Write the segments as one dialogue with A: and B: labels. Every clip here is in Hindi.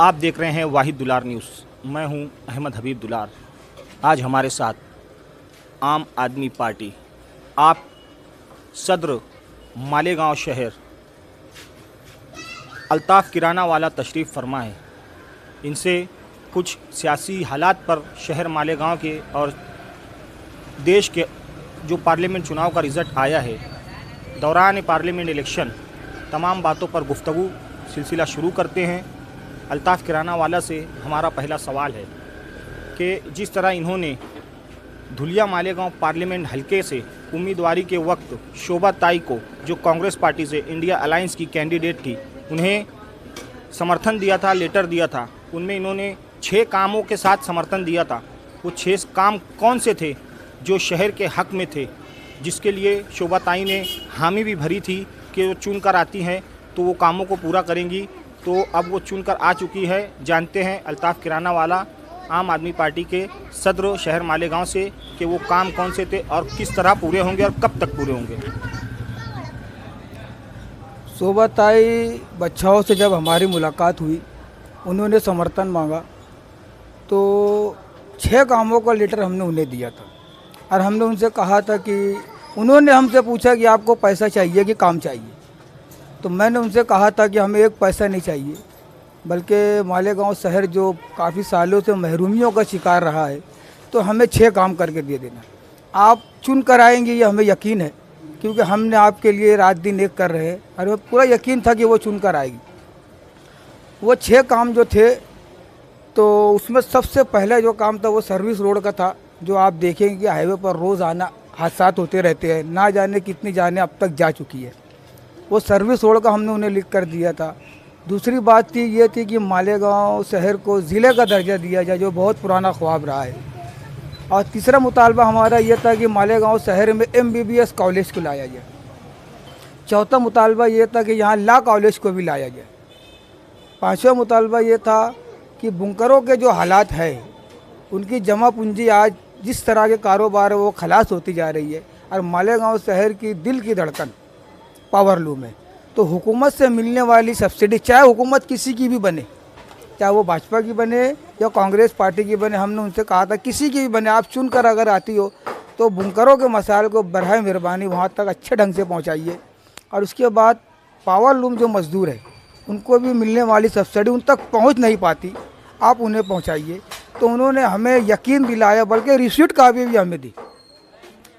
A: आप देख रहे हैं वाहिद दुलार न्यूज़। मैं हूं अहमद हबीब दुलार। आज हमारे साथ आम आदमी पार्टी आप सदर मालेगांव शहर अल्ताफ़ किराना वाला तशरीफ़ फरमा है। इनसे कुछ सियासी हालात पर शहर मालेगांव के और देश के जो पार्लियामेंट चुनाव का रिज़ल्ट आया है, दौरान पार्लियामेंट इलेक्शन तमाम बातों पर गुफ्तगू सिलसिला शुरू करते हैं। अल्ताफ़ किराना वाला से हमारा पहला सवाल है कि जिस तरह इन्होंने धुलिया मालेगांव पार्लियामेंट हलके से उम्मीदवारी के वक्त शोभा ताई को, जो कांग्रेस पार्टी से इंडिया अलायंस की कैंडिडेट थी, उन्हें समर्थन दिया था, लेटर दिया था। उनमें इन्होंने 6 कामों के साथ समर्थन दिया था। वो 6 काम कौन से थे जो शहर के हक में थे, जिसके लिए शोभा ताई ने हामी भी भरी थी कि वो चुन कर आती हैं तो वो कामों को पूरा करेंगी। तो अब वो चुन कर आ चुकी है। जानते हैं अल्ताफ़ किराना वाला आम आदमी पार्टी के सदर शहर मालेगांव से कि वो काम कौन से थे और किस तरह पूरे होंगे और कब तक पूरे होंगे।
B: शोभा ताई बच्चाओं से जब हमारी मुलाकात हुई, उन्होंने समर्थन मांगा तो 6 कामों का लेटर हमने उन्हें दिया था और हमने उनसे कहा था कि उन्होंने हमसे पूछा कि आपको पैसा चाहिए कि काम चाहिए। तो मैंने उनसे कहा था कि हमें एक पैसा नहीं चाहिए, बल्कि मालेगांव शहर जो काफ़ी सालों से महरूमियों का शिकार रहा है, तो हमें 6 काम करके दे देना। आप चुन कर आएंगे ये हमें यकीन है, क्योंकि हमने आपके लिए रात दिन एक कर रहे हैं और हमें पूरा यकीन था कि वो चुन कर आएगी। वो 6 काम जो थे, तो उसमें सबसे पहले जो काम था वो सर्विस रोड का था, जो आप देखेंगे कि हाईवे पर रोज़ आना हादसात होते रहते हैं, ना जाने कितनी जाने अब तक जा चुकी है। वो सर्विस रोड का हमने उन्हें लिख कर दिया था। दूसरी बात थी ये थी कि मालेगांव शहर को ज़िले का दर्जा दिया जाए, जो बहुत पुराना ख्वाब रहा है। और तीसरा मुतालबा हमारा ये था कि मालेगांव शहर में MBBS कॉलेज को लाया जाए। चौथा मुतालबा ये था कि यहाँ लॉ कॉलेज को भी लाया जाए। 5वां मुतालबा ये था कि बुनकरों के जो हालात है, उनकी जमा पूंजी आज जिस तरह के कारोबार है वो खलास होती जा रही है और मालेगांव शहर की दिल की धड़कन पावर लूम है। तो हुकूमत से मिलने वाली सब्सिडी, चाहे हुकूमत किसी की भी बने, चाहे वो भाजपा की बने या कांग्रेस पार्टी की बने, हमने उनसे कहा था किसी की भी बने, आप चुनकर अगर आती हो तो बुनकरों के मसाइल को बरए मेहरबानी वहाँ तक अच्छे ढंग से पहुँचाइए। और उसके बाद पावर लूम जो मज़दूर है, उनको भी मिलने वाली सब्सिडी उन तक पहुँच नहीं पाती, आप उन्हें पहुँचाइए। तो उन्होंने हमें यकीन दिलाया, बल्कि रिसीट कापी भी हमें दी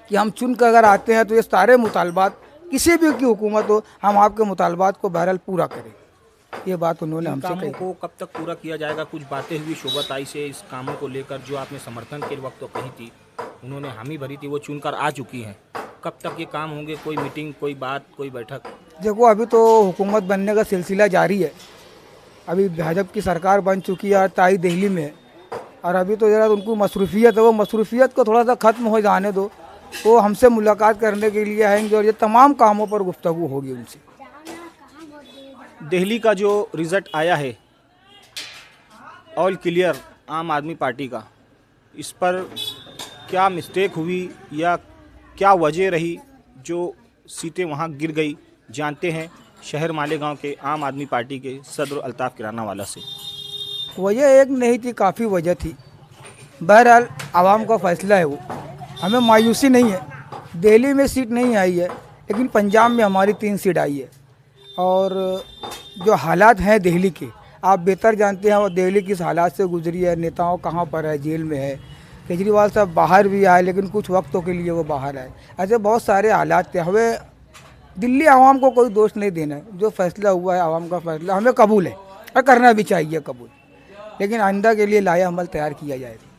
B: कि हम चुन कर अगर आते हैं तो ये सारे मुतालबात, किसी भी की हुकूमत हो, हम आपके मुतालबात को बहरहाल पूरा करें। ये बात उन्होंने हमसे कही।
A: कामों को कब तक पूरा किया जाएगा? कुछ बातें हुई शोभा ताई से इस कामों को लेकर, जो आपने समर्थन के वक्त तो कही थी, उन्होंने हामी भरी थी, वो चुनकर आ चुकी हैं। कब तक ये काम होंगे? कोई मीटिंग, कोई बात, कोई बैठक?
B: देखो, अभी तो हुकूमत बनने का सिलसिला जारी है। अभी भाजपा की सरकार बन चुकी है और ताई दिल्ली में है, और अभी तो ज़रा उनको मसरूफियत है, वो मसरूफियत को थोड़ा सा ख़त्म हो जाने दो। वो हमसे मुलाकात करने के लिए आएंगे और ये तमाम कामों पर गुफ्तगू होगी उनसे।
A: दिल्ली का जो रिज़ल्ट आया है ऑल क्लियर आम आदमी पार्टी का, इस पर क्या मिस्टेक हुई या क्या वजह रही जो सीटें वहां गिर गई? जानते हैं शहर मालेगांव के आम आदमी पार्टी के सदर अल्ताफ़ किराना वाला से।
B: वजह एक नहीं थी, काफ़ी वजह थी। बहरहाल आवाम का फ़ैसला है, वो हमें मायूसी नहीं है। दिल्ली में सीट नहीं आई है, लेकिन पंजाब में हमारी 3 सीट आई है। और जो हालात हैं दिल्ली के, आप बेहतर जानते हैं, वो दिल्ली किस हालात से गुजरी है, नेताओं कहाँ पर है, जेल में है। केजरीवाल साहब बाहर भी आए, लेकिन कुछ वक्तों के लिए वो बाहर आए। ऐसे बहुत सारे हालात थे। हमें दिल्ली आवाम को कोई दोष नहीं देना है। जो फैसला हुआ है आवाम का फैसला, हमें कबूल है और करना भी चाहिए कबूल, लेकिन आइंदा के लिए लाया अमल तैयार किया जाएगा।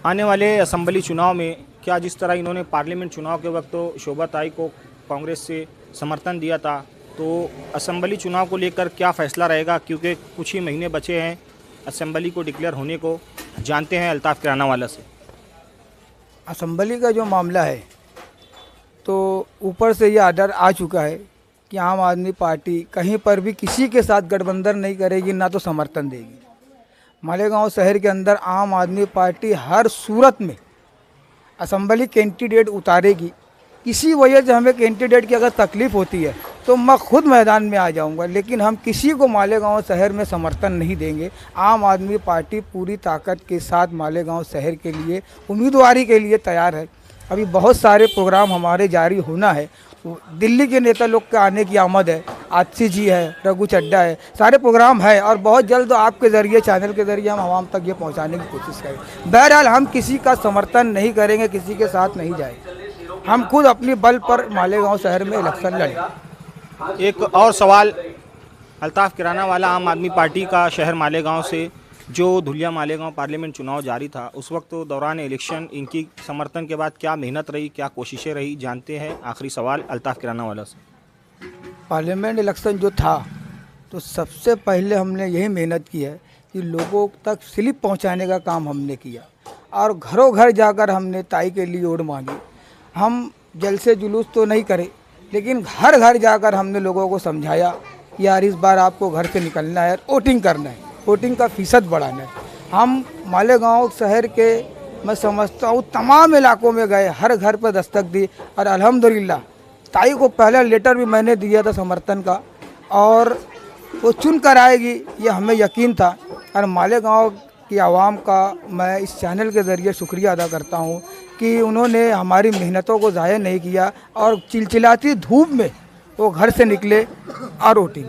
A: आने वाले असम्बली चुनाव में क्या जिस तरह इन्होंने पार्लियामेंट चुनाव के वक्त तो शोभा ताई को कांग्रेस से समर्थन दिया था, तो असम्बली चुनाव को लेकर क्या फ़ैसला रहेगा? क्योंकि कुछ ही महीने बचे हैं असम्बली को डिक्लेयर होने को। जानते हैं अल्ताफ़ किराना वाला से।
B: असम्बली का जो मामला है, तो ऊपर से ये आर्डर आ चुका है कि आम आदमी पार्टी कहीं पर भी किसी के साथ गठबंधन नहीं करेगी, ना तो समर्थन देगी। मालेगांव शहर के अंदर आम आदमी पार्टी हर सूरत में असम्बली कैंडिडेट उतारेगी। किसी वजह से हमें कैंडिडेट की अगर तकलीफ़ होती है तो मैं खुद मैदान में आ जाऊंगा, लेकिन हम किसी को मालेगांव शहर में समर्थन नहीं देंगे। आम आदमी पार्टी पूरी ताकत के साथ मालेगांव शहर के लिए उम्मीदवारी के लिए तैयार है। अभी बहुत सारे प्रोग्राम हमारे जारी होना है। दिल्ली के नेता लोग के आने की आमद है, आतिशी जी है, रघु चड्डा है, सारे प्रोग्राम है और बहुत जल्द आपके ज़रिए, चैनल के ज़रिए हम आवाम तक ये पहुंचाने की कोशिश करेंगे। बहरहाल हम किसी का समर्थन नहीं करेंगे, किसी के साथ नहीं जाएंगे। हम खुद अपनी बल पर मालेगांव शहर में इलेक्शन लड़ेंगे।
A: एक और सवाल, अल्ताफ़ किराना वाला आम आदमी पार्टी का शहर मालेगांव से जो धुलिया मालेगांव पार्लियामेंट चुनाव जारी था, उस वक्त तो दौरान इलेक्शन इनकी समर्थन के बाद क्या मेहनत रही, क्या कोशिशें रही, जानते हैं। आखिरी सवाल अल्ताफ़ किराना वाला से।
B: पार्लियामेंट इलेक्शन जो था तो सबसे पहले हमने यही मेहनत की है कि लोगों तक स्लिप पहुंचाने का काम हमने किया और घरों घर जाकर हमने ताई के लिए वोट मांगी। हम जलसे जुलूस तो नहीं करे, लेकिन घर घर जाकर हमने लोगों को समझाया कि यार इस बार आपको घर से निकलना है, वोटिंग करना है, वोटिंग का फ़ीसद बढ़ाना है। हम मालेगांव शहर के, मैं समझता हूँ, तमाम इलाकों में गए, हर घर पर दस्तक दी और अल्हम्दुलिल्लाह ताई को पहला लेटर भी मैंने दिया था समर्थन का और वो चुन कर आएगी ये हमें यकीन था। और मालेगांव की आवाम का मैं इस चैनल के ज़रिए शुक्रिया अदा करता हूँ कि उन्होंने हमारी मेहनतों को ज़ाया नहीं किया और चिलचिलाती धूप में वो घर से निकले और वोटिंग